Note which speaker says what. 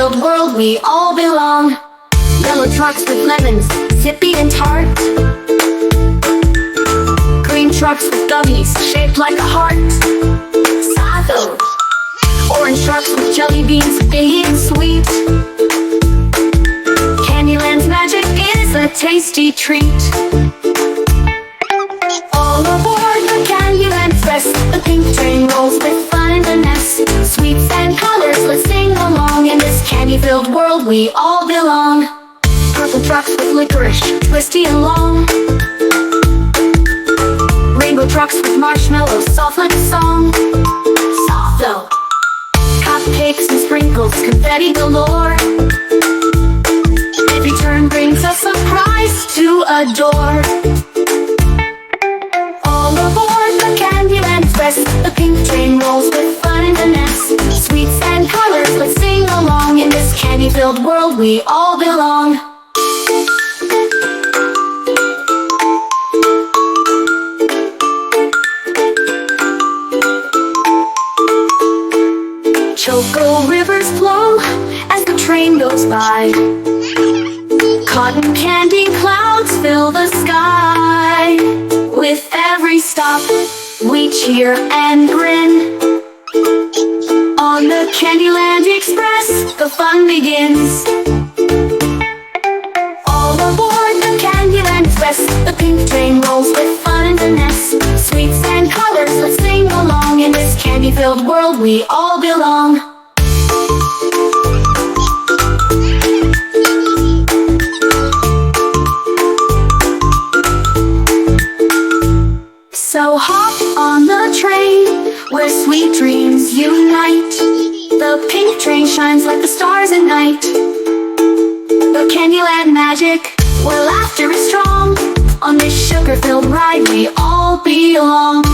Speaker 1: candy-filled world we all belong. Yellow trucks with lemons, zippy and tart. Green trucks with gummies, shaped like a heart. Sado. Orange trucks with jelly beans, big and sweet. Candyland's magic is a tasty treat. All aboard the Candyland Express, the pink train rolls with fun and finesse. Sweets and colors, let's sing along. In this candy-filled world we all belong. Purple trucks with licorice, twisty and long. Rainbow trucks with marshmallows, soft like a song. Soft though. Cupcakes and sprinkles, confetti galore. Every turn brings a surprise to adore. All aboard the Candyland Express, the pink train rolls with fun and finesse. Sweets and colors, let's sing along. In this candy-filled world we all belong. Choco rivers flow as the train goes by. Cotton candy clouds fill the sky. With every stop, we cheer and grin. On the Candyland Express, the fun begins. All aboard the Candyland Express, the pink train rolls with fun and finesse. Sweets and colors, let's sing along. In this candy-filled world we all belong. So hop on the train, where sweet dreams unite. The pink train shines like the stars at night. The Candyland magic, where laughter is strong. On this sugar-filled ride we all belong.